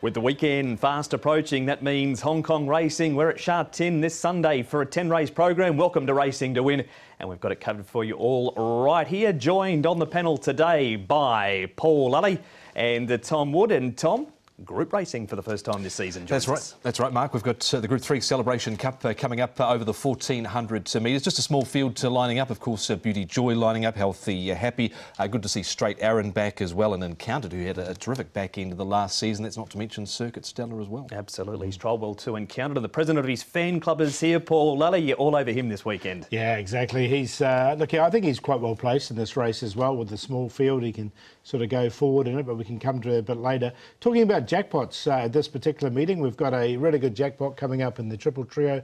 With the weekend fast approaching, that means Hong Kong racing. We're at Sha Tin this Sunday for a 10-race program. Welcome to Racing to Win, and we've got it covered for you all right here. Joined on the panel today by Paul Lally and Tom Wood. And Tom, group racing for the first time this season. That's right, Mark. We've got the Group 3 Celebration Cup coming up over the 1,400 metres. Just a small field lining up. Of course, Beauty Joy lining up, Healthy Happy. Good to see Straight Aaron back as well, and Encountered, who had a terrific back end of the last season. That's not to mention Circuit Stellar as well. Absolutely. He's trialled well too. Encountered, and the president of his fan club is here, Paul Lally. You're all over him this weekend. Yeah, exactly. He's look, I think he's quite well placed in this race as well. With the small field, he can sort of go forward in it, but we can come to it a bit later. Talking about jackpots, at this particular meeting, we've got a really good jackpot coming up in the Triple Trio,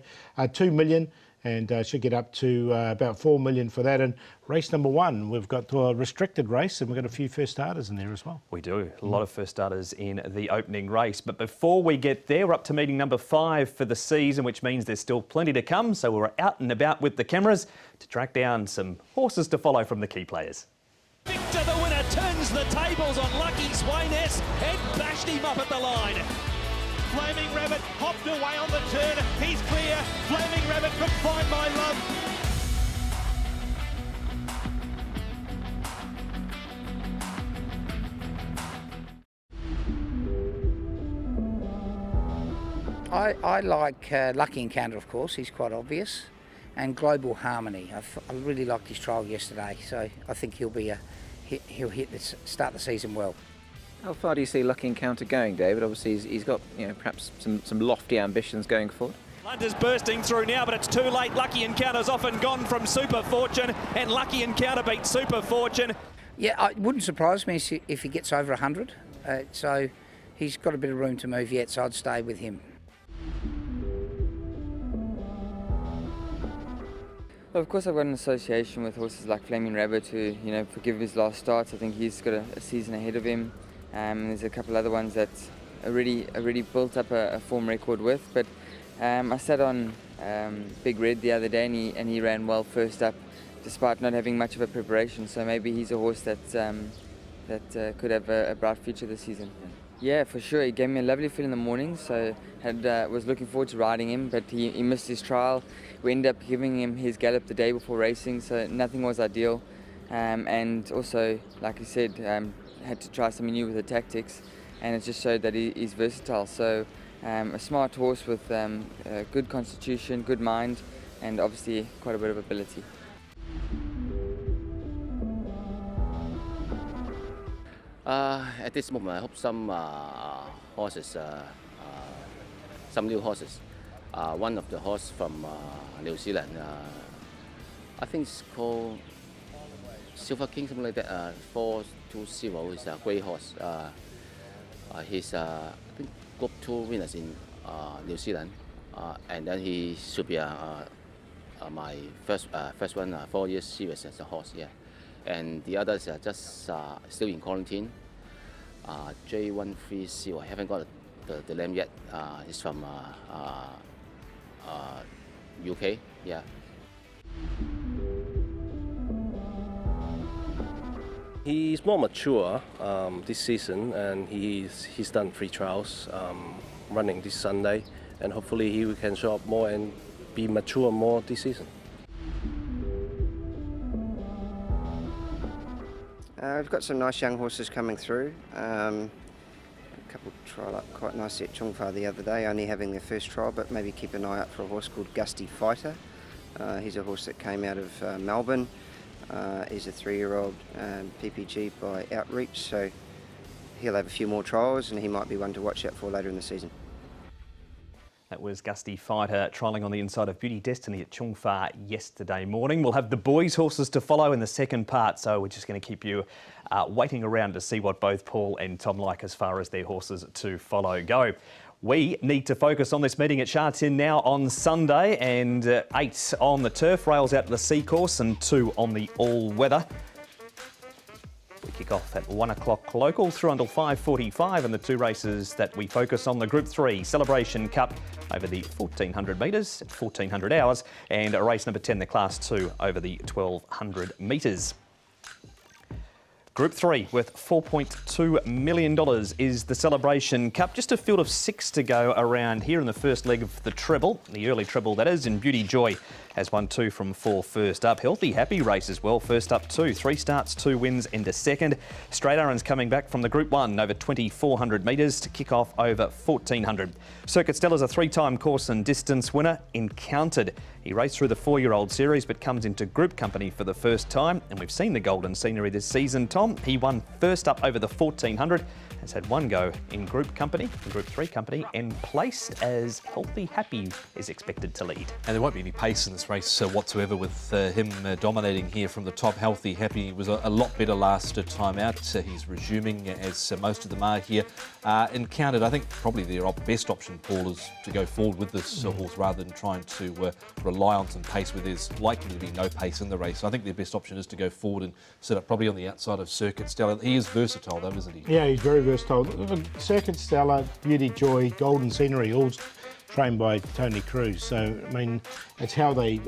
2 million, and should get up to about 4 million for that. And race number 1, we've got a restricted race, and we've got a few first starters in there as well. We do. A lot of first starters in the opening race. But before we get there, we're up to meeting number 5 for the season, which means there's still plenty to come. So we're out and about with the cameras to track down some horses to follow from the key players. Victor, the winner, turns the tables on Lucky Swainess and bashed him up at the line. Flaming Rabbit hopped away on the turn. He's clear. Flaming Rabbit from Find My Love. I like Lucky Encounter, of course. He's quite obvious. And Global Harmony. I really liked his trial yesterday, so I think he'll start the season well. How far do you see Lucky Encounter going, David? Obviously, he's got perhaps some lofty ambitions going forward. Lunder's bursting through now, but it's too late. Lucky Encounter's off and gone from Super Fortune, and Lucky Encounter beats Super Fortune. Yeah, it wouldn't surprise me if he gets over 100. So he's got a bit of room to move yet, so I'd stay with him. Well, of course, I've got an association with horses like Flaming Rabbit, who, forgive his last starts. I think he's got a season ahead of him. There's a couple other ones that already built up a form record with. But I sat on Big Red the other day, and he ran well first up, despite not having much of a preparation. So maybe he's a horse that could have a bright future this season. Yeah, for sure. He gave me a lovely feel in the morning, so was looking forward to riding him, but he missed his trial. We ended up giving him his gallop the day before racing, so nothing was ideal. And also, like I said, had to try something new with the tactics, and it just showed that he's versatile. So a smart horse with a good constitution, good mind, and obviously quite a bit of ability. At this moment, I hope some horses, some new horses. One of the horses from New Zealand, I think it's called Silver King, something like that. 420 is a great horse. He's I think Group 2 winners in New Zealand, and then he should be my first one 4 years serious as a horse. Yeah. And the others are just still in quarantine. J13C, I haven't got the name yet. He's from UK. Yeah. He's more mature this season, and he's done 3 trials running this Sunday, and hopefully he can show up more and be mature more this season. We've got some nice young horses coming through. A couple trial up quite nicely at Chung Fa the other day, only having their first trial, but maybe keep an eye out for a horse called Gusty Fighter. He's a horse that came out of Melbourne. He's a 3-year-old PPG by Outreach, so he'll have a few more trials, and he might be one to watch out for later in the season. That was Gusty Fighter trialling on the inside of Beauty Destiny at Chung Fa yesterday morning. We'll have the boys' horses to follow in the second part, so we're just going to keep you waiting around to see what both Paul and Tom like as far as their horses to follow go. We need to focus on this meeting at Sha Tin now on Sunday, and 8 on the turf, rails out to the sea course, and 2 on the all-weather. We kick off at 1 o'clock local through until 5:45, and the 2 races that we focus on, the Group 3 Celebration Cup over the 1,400 metres, 1,400 hours, and race number 10, the Class 2 over the 1,200 metres. Group 3 with $4.2 million is the Celebration Cup. Just a field of 6 to go around here in the first leg of the treble, the early treble that is, and Beauty Joy has won 2 from 4 first up. Healthy Happy race as well, first up 2, 3 starts, 2 wins and a second. Straight Aaron's coming back from the Group 1 over 2,400 metres to kick off over 1,400. Circuit Stella's a 3-time course and distance winner, Encountered. He raced through the 4-year-old series but comes into group company for the first time, and we've seen the golden scenery this season, Tom. He won first up over the 1,400, has had 1 go in group company, in Group 3 company, and placed as Healthy Happy is expected to lead. And there won't be any pace in this race whatsoever with him dominating here from the top. Healthy Happy was a lot better last time out. He's resuming as most of them are here. Encountered, I think probably their best option, Paul, is to go forward with this horse rather than trying to rely on some pace where there's likely to be no pace in the race. I think their best option is to go forward and sit up probably on the outside of Circuit Stella. He is versatile though, isn't he? Yeah, he's very versatile. Circuit Stella, Beauty Joy, Golden Scenery, all trained by Tony Cruz. So I mean, it's how they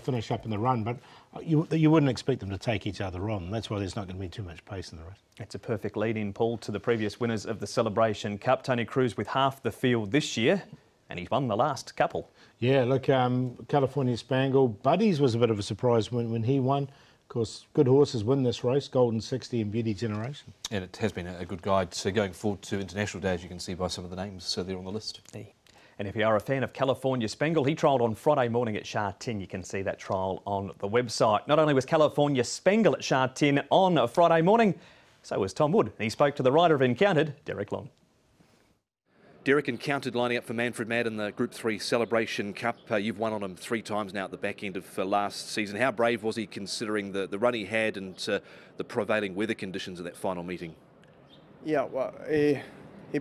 finish up in the run, but you wouldn't expect them to take each other on. That's why there's not going to be too much pace in the race. It's a perfect lead-in, Paul, to the previous winners of the Celebration Cup. Tony Cruz with half the field this year, and he's won the last couple. Yeah, look, California Spangle, Buddies was a bit of a surprise when he won. Of course, good horses win this race, Golden 60 and Beauty Generation. And it has been a good guide going forward to International Day, as you can see by some of the names there on the list. Yeah. And if you are a fan of California Spangle, he trialled on Friday morning at Sha Tin. You can see that trial on the website. Not only was California Spangle at Sha Tin on a Friday morning, so was Tom Wood. And he spoke to the rider of Encountered, Derek Long. Derek, Encountered lining up for Manfred Mad in the Group 3 Celebration Cup. You've won on him 3 times now at the back end of last season. How brave was he considering the run he had and the prevailing weather conditions of that final meeting? Yeah, well, he's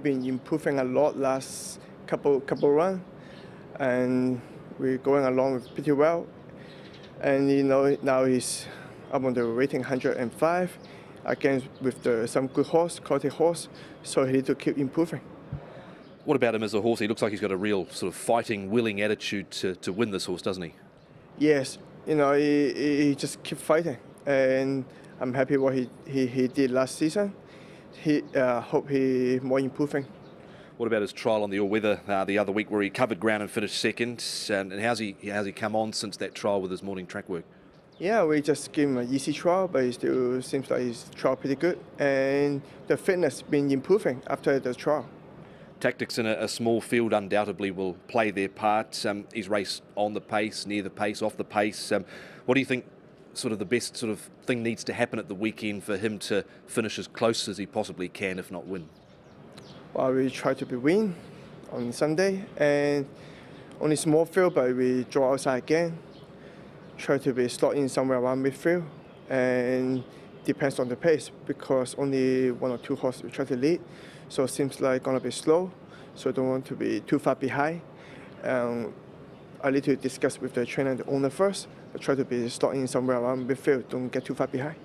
been improving a lot last couple run, and we're going along pretty well. And you know, now he's up on the rating 105 against with some good horse, quality horse. So he need to keep improving. What about him as a horse? He looks like he's got a real sort of fighting, willing attitude to win this horse, doesn't he? Yes, you know, he just keep fighting, and I'm happy what he did last season. He hope he more improving. What about his trial on the all-weather the other week where he covered ground and finished second? And how's he come on since that trial with his morning track work? Yeah, we just gave him an easy trial, but it still seems like his trial pretty good. And the fitness been improving after the trial. Tactics in a small field undoubtedly will play their part. He's raced on the pace, near the pace, off the pace. What do you think sort of the best sort of thing needs to happen at the weekend for him to finish as close as he possibly can, if not win? Well, we try to win on Sunday, and only small field, but we draw outside again. Try to be slot in somewhere around midfield, and depends on the pace because only 1 or 2 horses we try to lead, so it seems like gonna be slow. So don't want to be too far behind. I need to discuss with the trainer and the owner first, but try to be slot in somewhere around midfield. Don't get too far behind.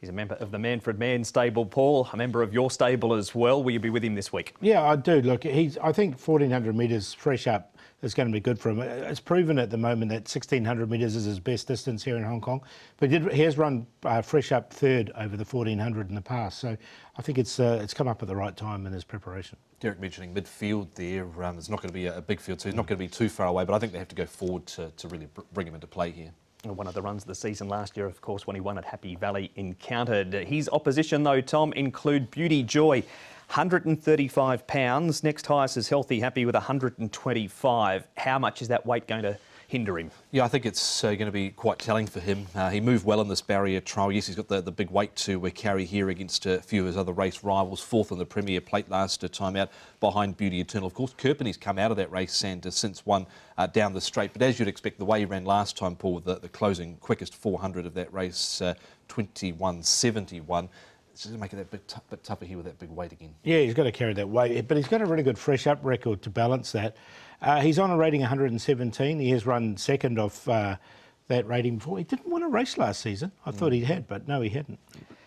He's a member of the Manfred Man stable, Paul, a member of your stable as well. Will you be with him this week? Yeah, I do. Look, I think 1,400 metres fresh up is going to be good for him. It's proven at the moment that 1,600 metres is his best distance here in Hong Kong. But he has run fresh up 3rd over the 1,400 in the past. So I think it's come up at the right time in his preparation. Derek mentioning midfield there. It's not going to be a big field, so he's not going to be too far away. But I think they have to go forward to really bring him into play here. One of the runs of the season last year, of course, when he won at Happy Valley Encountered. His opposition, though, Tom, include Beauty Joy, £135. Next highest is Healthy Happy with 125. How much is that weight going to hinder him? Yeah, I think it's going to be quite telling for him. He moved well in this barrier trial. Yes, he's got the big weight to carry here against a few of his other race rivals. 4th in the Premier Plate last time out behind Beauty Eternal. Of course, Kirpin's come out of that race and since won down the straight. But as you'd expect, the way he ran last time, Paul, with the closing quickest 400 of that race, 21.71. It's just going to make it that bit tougher here with that big weight again. Yeah, he's got to carry that weight, but he's got a really good fresh up record to balance that. He's on a rating 117. He has run 2nd off that rating before. He didn't win a race last season. I thought he had, but no, he hadn't.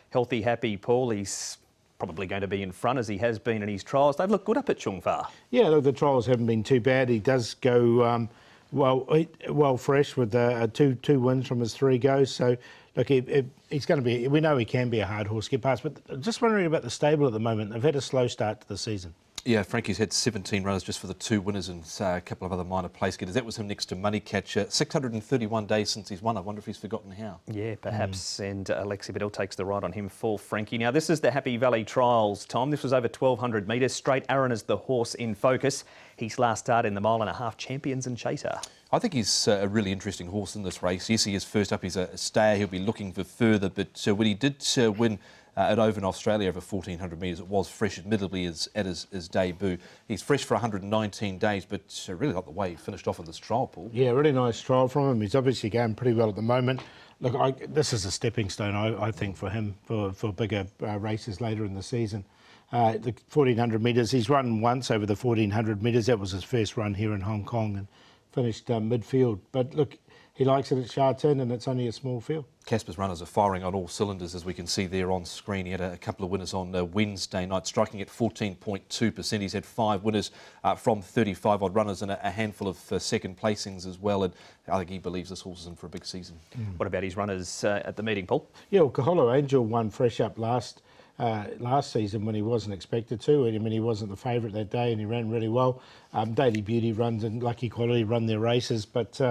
Healthy Happy, Paul, he's probably going to be in front as he has been in his trials. They've looked good up at Chung Fa. Yeah, look, the trials haven't been too bad. He does go well fresh with two wins from his 3 goes. So look, he's going to be. We know he can be a hard horse to get past, but just wondering about the stable at the moment. They've had a slow start to the season. Yeah, Frankie's had 17 runners just for the 2 winners and a couple of other minor place getters. That was him next to Moneycatcher. 631 days since he's won. I wonder if he's forgotten how. Yeah, perhaps. And Alexi Bedell takes the ride on him for Frankie. Now, this is the Happy Valley Trials, Tom. This was over 1,200 metres. Straight Aaron is the horse in focus. He's last started in the mile and a half champions and chaser. I think he's a really interesting horse in this race. Yes, he is first up. He's a stayer. He'll be looking for further. But when he did win at Oval in Australia over 1,400 metres, it was fresh, admittedly, at his debut. He's fresh for 119 days, but really like the way he finished off in this trial, Paul. Yeah, really nice trial from him. He's obviously going pretty well at the moment. Look, this is a stepping stone, I think, for him for bigger races later in the season. The 1,400 metres, he's run once over the 1,400 metres. That was his first run here in Hong Kong and finished midfield. But look, he likes it at Sha Tin, and it's only a small field. Casper's runners are firing on all cylinders, as we can see there on screen. He had a couple of winners on Wednesday night, striking at 14.2%. He's had 5 winners from 35-odd runners and a handful of second placings as well. And I think he believes this horse is in for a big season. What about his runners at the meeting, Paul? Yeah, well, Kaholo Angel won fresh up last season when he wasn't expected to. I mean, he wasn't the favourite that day, and he ran really well. Daily Beauty runs and Lucky Quality run their races, but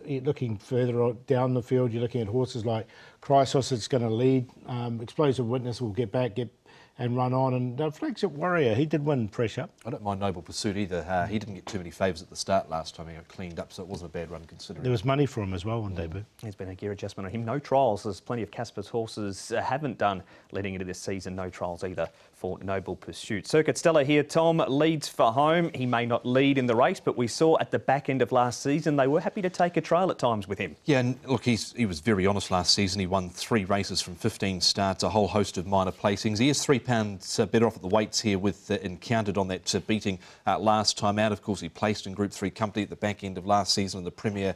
looking further down the field, you're looking at horses like Chrysos that's going to lead. Explosive Witness will get back and run on. And Flagship Warrior, he did win fresh up. I don't mind Noble Pursuit either. He didn't get too many favours at the start last time. He got cleaned up, so it wasn't a bad run considering. There was money for him as well on debut. There's been a gear adjustment on him. No trials, as plenty of Casper's horses haven't done leading into this season. No trials either for Noble Pursuit. Circuit Stella here, Tom, leads for home. He may not lead in the race, but we saw at the back end of last season they were happy to take a trail at times with him. Yeah, and look, he was very honest last season. He won 3 races from 15 starts, a whole host of minor placings. He is £3 better off at the weights here with Encountered on that beating last time out. Of course, he placed in Group 3 company at the back end of last season in the Premier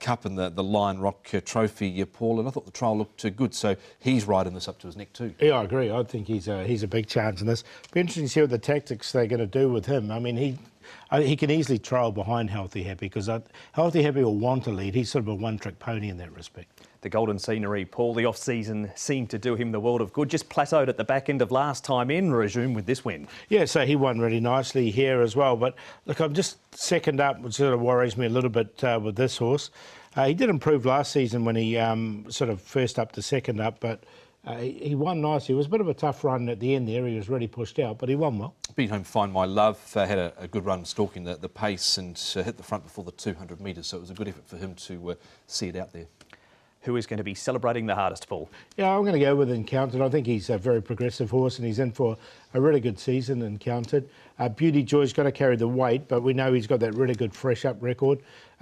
Cup and the Lion Rock Trophy, Paul, and I thought the trial looked good, so he's riding this up to his neck too. Yeah, I agree. I think he's a big chance in this. Be interesting to see what the tactics they're going to do with him. I mean, he can easily trial behind Healthy Happy because Healthy Happy will want to lead. He's sort of a one-trick pony in that respect. The Golden Scenery, Paul, the off-season seemed to do him the world of good. Just plateaued at the back end of last time in, resumed with this win. Yeah, so he won really nicely here as well. But look, I'm just second up, which sort of worries me a little bit with this horse. He did improve last season when he sort of first up to second up, but he won nicely. It was a bit of a tough run at the end there. He was really pushed out, but he won well. Beat home Find My Love, had a good run stalking the pace and hit the front before the 200 metres, so it was a good effort for him to see it out there. Who is going to be celebrating the hardest, Paul? Yeah, I'm going to go with Encountered. I think he's a very progressive horse and he's in for a really good season, Encountered. Beauty Joy's got to carry the weight, but we know he's got that really good fresh up record.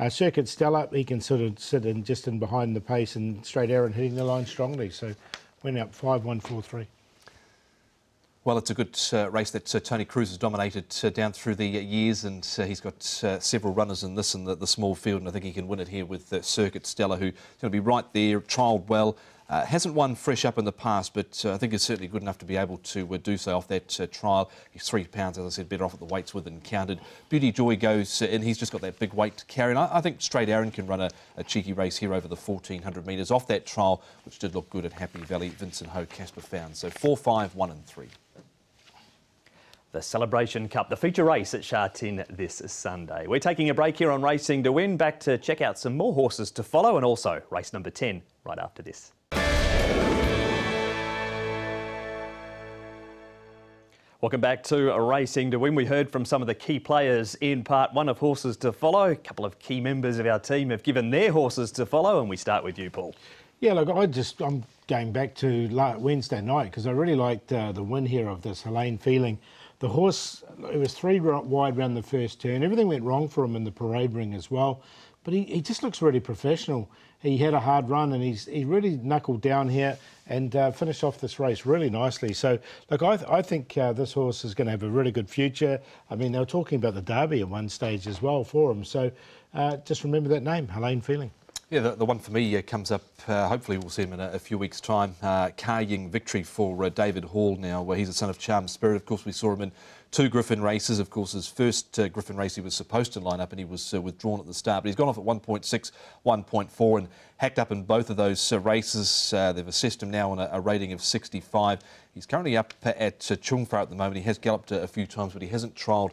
Circuit Stella, he can sort of sit in just in behind the pace, and Straight Aaron hitting the line strongly. So went out 5-1-4-3. Well, it's a good race that Tony Cruz has dominated down through the years, and he's got several runners in this and the small field, and I think he can win it here with Circuit Stella, who's going to be right there, trialled well. Hasn't won fresh up in the past, but I think is certainly good enough to be able to do so off that trial. He's £3, as I said, better off at the weights with Encountered. Beauty Joy goes in. He's just got that big weight to carry. And I think Straight Aaron can run a cheeky race here over the 1,400 metres off that trial, which did look good at Happy Valley. Vincent Ho, Casper found. So 4, 5, 1 and 3. The Celebration Cup, the feature race at Sha Tin this Sunday. We're taking a break here on Racing to Win, back to check out some more horses to follow and also race number 10 right after this. Welcome back to Racing to Win. We heard from some of the key players in part one of Horses to Follow. A couple of key members of our team have given their horses to follow, and we start with you, Paul. Yeah, look, I'm going back to Wednesday night because I really liked the win here of this Helene Feeling. The horse, it was 3 wide around the first turn. Everything went wrong for him in the parade ring as well. But he just looks really professional. He had a hard run and he really knuckled down here and finished off this race really nicely. So, look, I think this horse is going to have a really good future. I mean, they were talking about the Derby at one stage as well for him. So, just remember that name, Helene Feeling. Yeah, the one for me comes up, hopefully we'll see him in a few weeks' time. Ka Ying Victory for David Hall now, where he's a son of Charm Spirit. Of course, we saw him in 2 Griffin races. Of course, his first Griffin race he was supposed to line up and he was withdrawn at the start. But he's gone off at 1.6, 1.4 and hacked up in both of those races. They've assessed him now on a rating of 65. He's currently up at Chung Fa at the moment. He has galloped a few times, but he hasn't trialled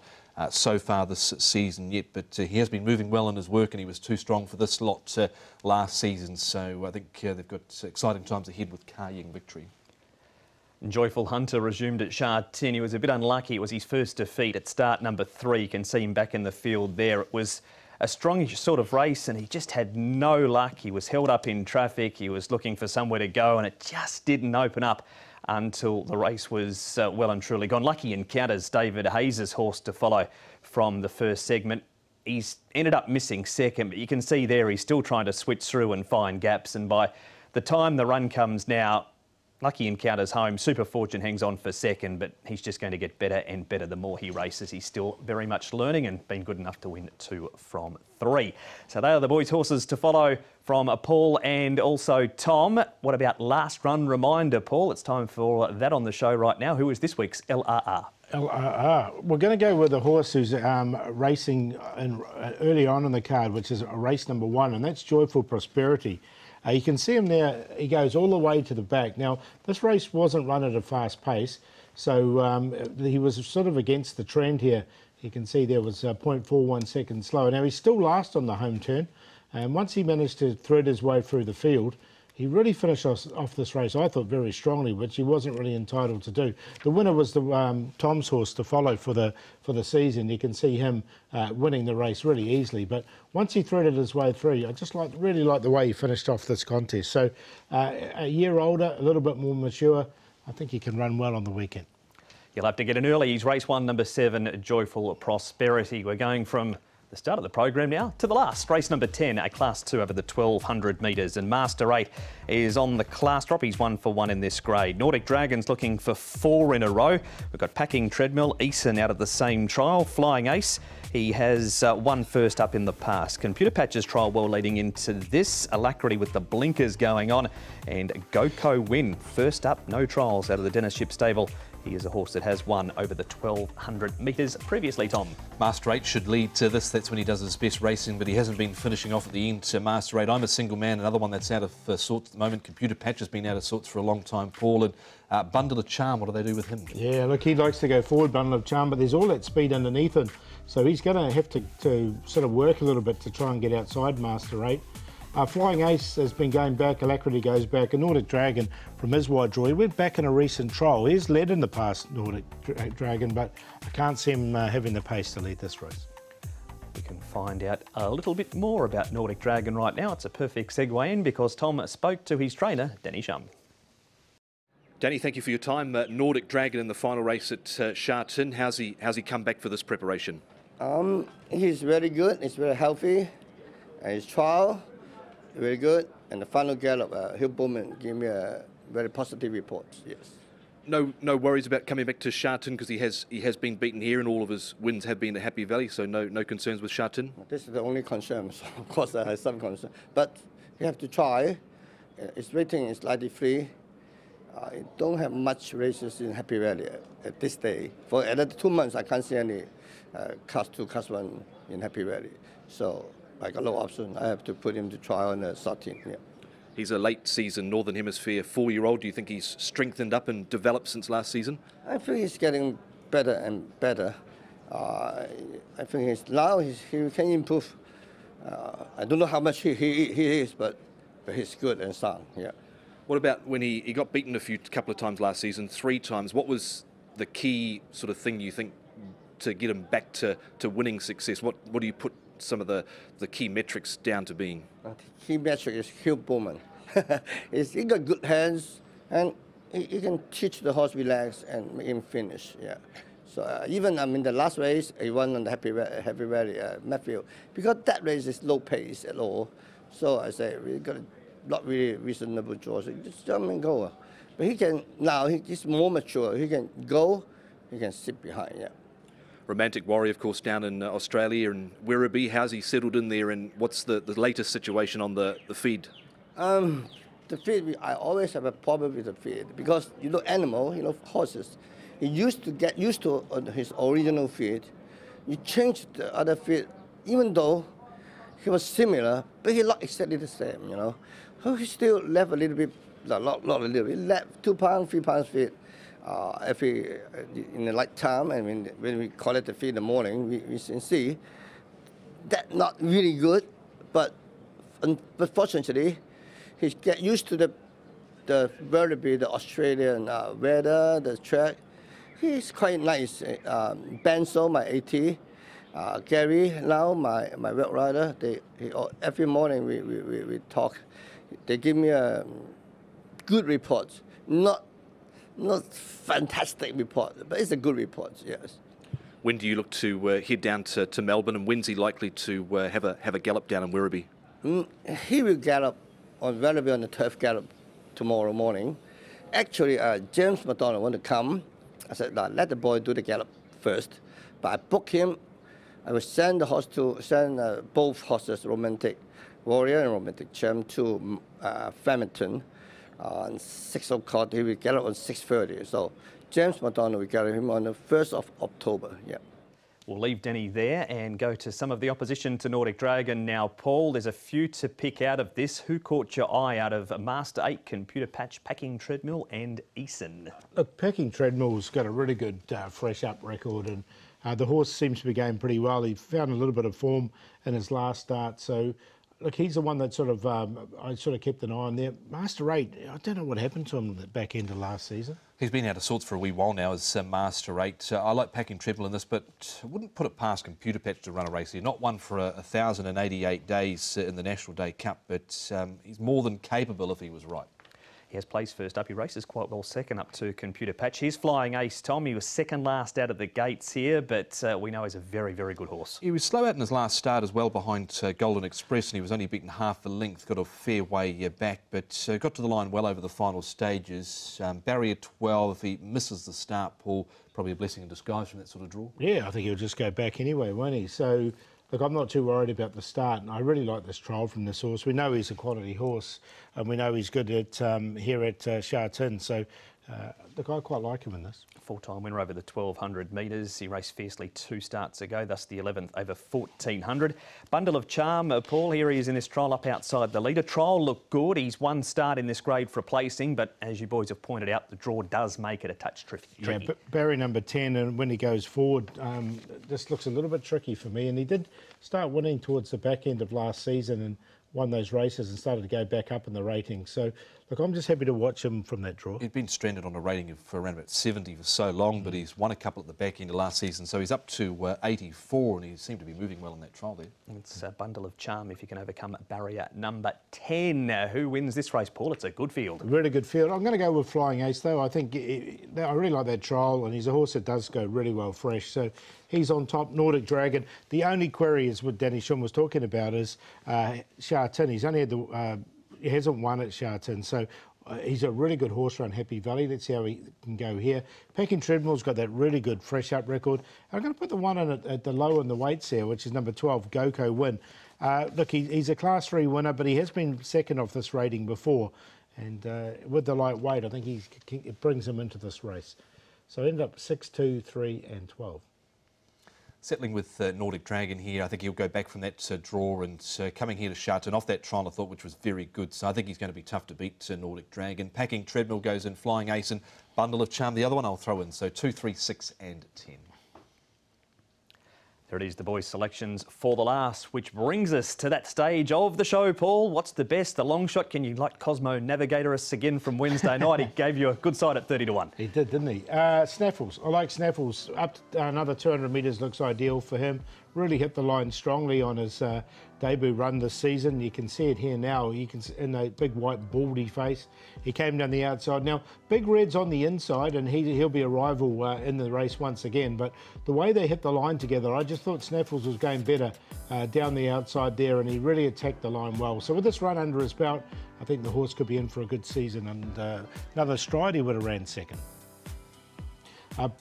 so far this season yet, but he has been moving well in his work and he was too strong for this lot last season, so I think they've got exciting times ahead with Ka Ying Victory. Joyful Hunter resumed at Sha Tin. He was a bit unlucky. It was his first defeat at start number 3. You can see him back in the field there. It was a strongish sort of race and he just had no luck. He was held up in traffic. He was looking for somewhere to go and it just didn't open up until the race was well and truly gone. Lucky Encounters, David Hayes' horse to follow from the first segment. He's ended up missing second, but you can see there he's still trying to switch through and find gaps. And by the time the run comes now, Lucky Encounters home. Super Fortune hangs on for second, but he's just going to get better and better the more he races. He's still very much learning and been good enough to win 2 from 3. So they are the boys' horses to follow from Paul and also Tom. What about last run reminder, Paul? It's time for that on the show right now. Who is this week's LRR? LRR. We're going to go with a horse who's racing early on in the card, which is race number 1, and that's Joyful Prosperity. You can see him there, he goes all the way to the back. Now, this race wasn't run at a fast pace, so he was sort of against the trend here. You can see there was 0.41 seconds slower. Now, he's still last on the home turn, and once he managed to thread his way through the field, he really finished off this race, I thought, very strongly, which he wasn't really entitled to do. The winner was the Tom's horse to follow for the season. You can see him winning the race really easily. But once he threaded his way through, I just really like the way he finished off this contest. So a year older, a little bit more mature, I think he can run well on the weekend. You'll have to get in early. He's race 1, number 7, Joyful Prosperity. We're going from the start of the program now to the last. Race number 10, a Class 2 over the 1,200 metres. And Master 8 is on the class drop. He's 1 for 1 in this grade. Nordic Dragon's looking for 4 in a row. We've got Packing Treadmill, Eason out of the same trial. Flying Ace, he has won first up in the past. Computer Patches trial well leading into this. Alacrity with the blinkers going on. And GoCo Win, first up, no trials out of the Dennis Ship stable. He is a horse that has won over the 1,200 metres previously, Tom. Master 8 should lead to this. That's when he does his best racing, but he hasn't been finishing off at the end. So Master 8, I'm a single man. Another one that's out of sorts at the moment. Computer Patch has been out of sorts for a long time, Paul. And Bundle of Charm, what do they do with him? Yeah, look, he likes to go forward, Bundle of Charm, but there's all that speed underneath him. So he's going to have to sort of work a little bit to try and get outside Master 8. Flying Ace has been going back, Alacrity goes back, and Nordic Dragon from his wide draw. He went back in a recent trial. He's led in the past, Nordic Dragon, but I can't see him having the pace to lead this race. We can find out a little bit more about Nordic Dragon right now. It's a perfect segue in because Tom spoke to his trainer, Danny Shum. Danny, thank you for your time. Nordic Dragon in the final race at Sha Tin. How's he come back for this preparation? He's very good. He's very healthy. His trial, very good. And the final gallop, Hill Bowman gave me a very positive report. Yes. No worries about coming back to Sha Tin because he has been beaten here and all of his wins have been at Happy Valley. So no concerns with Sha Tin. This is the only concern. So of course, I have some concern, but you have to try. Its rating is 93. I don't have much races in Happy Valley at this day. For another 2 months, I can't see any Class 2, Class 1 in Happy Valley. So I got no option. I have to put him to trial on the start team. Yeah. He's a late season Northern Hemisphere 4-year-old. Do you think he's strengthened up and developed since last season? I think he's getting better and better. I think he can improve. I don't know how much he is, but he's good and sound. Yeah. What about when he got beaten a couple of times last season, 3 times? What was the key sort of thing you think to get him back to winning success? What do you put some of the key metrics down to being? The key metric is Hill Bowman. He got good hands and he can teach the horse relax and make him finish. Yeah. So even in the last race, he won on the Happy Valley, Matthew, because that race is low pace at all. So I say we got not really reasonable draws. Just jump and go. But he can now. He's more mature. He can go. He can sit behind. Yeah. Romantic Warrior, of course, down in Australia, and Werribee. How's he settled in there, and what's the latest situation on the feed? The feed, I always have a problem with the feed because, animal, horses, he used to get used to his original feed. You change the other feed, even though he was similar, but he not exactly the same, So he still left a little bit, not a little bit, he left 2 pounds, 3 pounds feed in the night time, and when we collect the feed in the morning, we can see that not really good, but fortunately, he get used to the Werribee, the Australian weather, the track. He's quite nice. Benzo, my AT, Gary, now my wet rider. Every morning we talk. They give me a good report, not fantastic report, but it's a good report. Yes. When do you look to head down to Melbourne, and when's he likely to have a gallop down in Werribee? He will gallop on Werribee on the turf gallop tomorrow morning. Actually, James McDonald want to come. I said, let the boy do the gallop first. But I booked him. I will send the horse both horses, Romantic Warrior and Romantic Champ, to Flemington on 6 o'clock. He will gallop on 6:30. So James McDonald will gallop him on the 1st of October. Yeah. We'll leave Denny there and go to some of the opposition to Nordic Dragon now. Paul, there's a few to pick out of this. Who caught your eye out of Master 8, Computer Patch, Packing Treadmill and Eason? Look, Packing Treadmill's got a really good fresh up record, and the horse seems to be going pretty well. He found a little bit of form in his last start, so look, he's the one that I sort of kept an eye on there. Master 8, I don't know what happened to him at the back end of last season. He's been out of sorts for a wee while now as Master 8. I like Packing Treadmill in this, but I wouldn't put it past Computer Patch to run a race here. Not one for 1,088 days in the National Day Cup, but he's more than capable if he was right. He has placed first up. He races quite well second up to Computer Patch. He's Flying Ace, Tom. He was second last out of the gates here, but we know he's a very, very good horse. He was slow out in his last start as well behind Golden Express, and he was only beaten half a length, got a fair way back, but got to the line well over the final stages. Barrier 12, if he misses the start, Paul, probably a blessing in disguise from that sort of draw. Yeah, I think he'll just go back anyway, won't he? So, look, I'm not too worried about the start, and I really like this trial from this horse. We know he's a quality horse, and we know he's good at here at Sha Tin. So, look, I quite like him in this. Full-time winner over the 1,200 metres. He raced fiercely 2 starts ago, thus the 11th over 1,400. Bundle of Charm, Paul, here he is in this trial up outside the leader. Trial looked good. He's 1 start in this grade for placing, but as you boys have pointed out, the draw does make it a touch tricky. Yeah, Barry number 10, and when he goes forward, this looks a little bit tricky for me. And he did start winning towards the back end of last season and won those races and started to go back up in the rating. So, look, I'm just happy to watch him from that draw. He'd been stranded on a rating of around about 70 for so long, but he's won a couple at the back end of last season, so he's up to 84, and he seemed to be moving well in that trial there. It's a Bundle of Charm if you can overcome barrier number 10. Who wins this race, Paul? It's a good field. Really good field. I'm going to go with Flying Ace, though. I think I really like that trial, and he's a horse that does go really well fresh. So he's on top. Nordic Dragon. The only query is what Danny Shum was talking about is Sha Tin. He's only had he hasn't won at Sha Tin, so he's a really good horse around Happy Valley. Let's see how he can go here. Packing Treadmill's got that really good fresh up record. I'm going to put the one on at the low in the weights here, which is number 12, Goko Win. Look, he's a Class 3 winner, but he has been second off this rating before. And with the light weight, I think it brings him into this race. So I ended up 6, 2, 3 and 12. Settling with Nordic Dragon here, I think he'll go back from that draw and coming here to Sha Tin off that trial, I thought, which was very good. So I think he's going to be tough to beat Nordic Dragon. Packing Treadmill goes in, Flying Ace and Bundle of Charm. The other one I'll throw in, so 2, 3, 6 and 10. There it is, the boys' selections for the last, which brings us to that stage of the show, Paul. What's the best? The long shot? Can you like Cosmo navigate us again from Wednesday night? He gave you a good side at 30 to 1. He did, didn't he? Snaffles. I like Snaffles. Up to another 200 metres looks ideal for him. Really hit the line strongly on his debut run this season. You can see it here now. You can see in the big white baldy face. He came down the outside. Now, Big Red's on the inside, and he'll be a rival in the race once again. But the way they hit the line together, I just thought Snaffles was going better down the outside there, and he really attacked the line well. So with this run under his belt, I think the horse could be in for a good season, and another stride he would have ran second.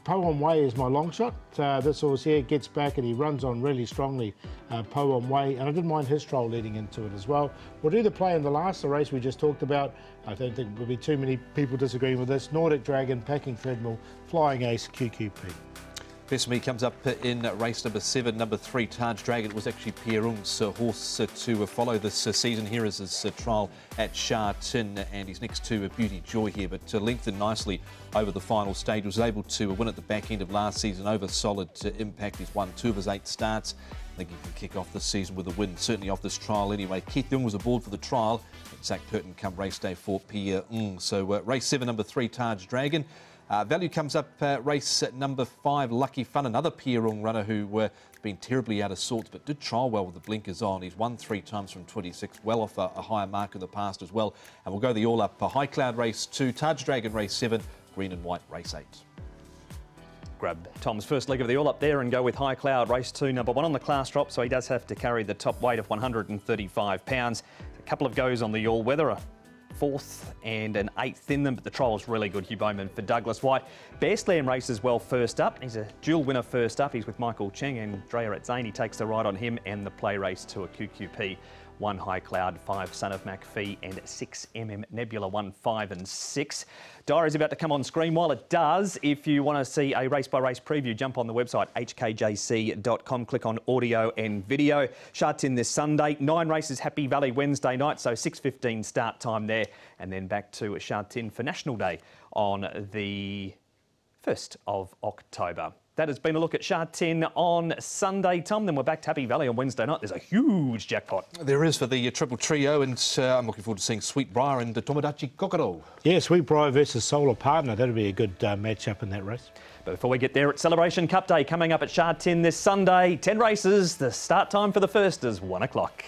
Po On Way is my long shot. This horse here gets back and he runs on really strongly, Po On Way, and I didn't mind his trial leading into it as well. We'll do the play in the last, the race we just talked about. I don't think there'll be too many people disagreeing with this. Nordic Dragon, Packing Threadmill, Flying Ace, QQP. Best of Me comes up in race number 7, number 3, Taj Dragon. It was actually Pierre Ung's horse to follow this season. Here is his trial at Sha Tin, and he's next to Beauty Joy here, but lengthened nicely over the final stage. Was able to win at the back end of last season over solid impact. He's won 2 of his 8 starts. I think he can kick off this season with a win, certainly off this trial anyway. Keith Young was aboard for the trial. Zach Purton come race day for Pierre Ung. So race 7, number 3, Taj Dragon. Value comes up race number 5, Lucky Fun, another Pierre Ung runner who been terribly out of sorts but did trial well with the blinkers on. He's won 3 times from 26, well off a higher mark in the past as well. And we'll go the all-up High Cloud race 2, Taj Dragon race 7, Green and White race 8. Grab Tom's first leg of the all-up there and go with High Cloud race 2, number 1 on the class drop, so he does have to carry the top weight of 135 pounds. A couple of goes on the all-weather, 4th and an 8th in them, but the trial was really good, Hugh Bowman for Douglas White. Bestland races well first up. He's a dual winner first up. He's with Michael Cheng and Drea at Zane. He takes the ride on him, and the play race to a QQP. 1 High Cloud, 5 Son of McPhee, and 6 Nebula, 1, 5 and 6. Diary's about to come on screen. While it does, if you want to see a race-by-race preview, jump on the website, hkjc.com, click on audio and video. Sha Tin this Sunday, 9 races, Happy Valley Wednesday night, so 6:15 start time there, and then back to Sha Tin for National Day on the 1st of October. That has been a look at Sha Tin on Sunday, Tom. Then we're back to Happy Valley on Wednesday night. There's a huge jackpot. There is for the triple trio, and I'm looking forward to seeing Sweetbriar and Tomodachi Kokoro. Yeah, Sweetbriar versus Solar Partner. That'll be a good match-up in that race. But before we get there, it's Celebration Cup Day coming up at Sha Tin this Sunday. 10 races. The start time for the first is 1 o'clock.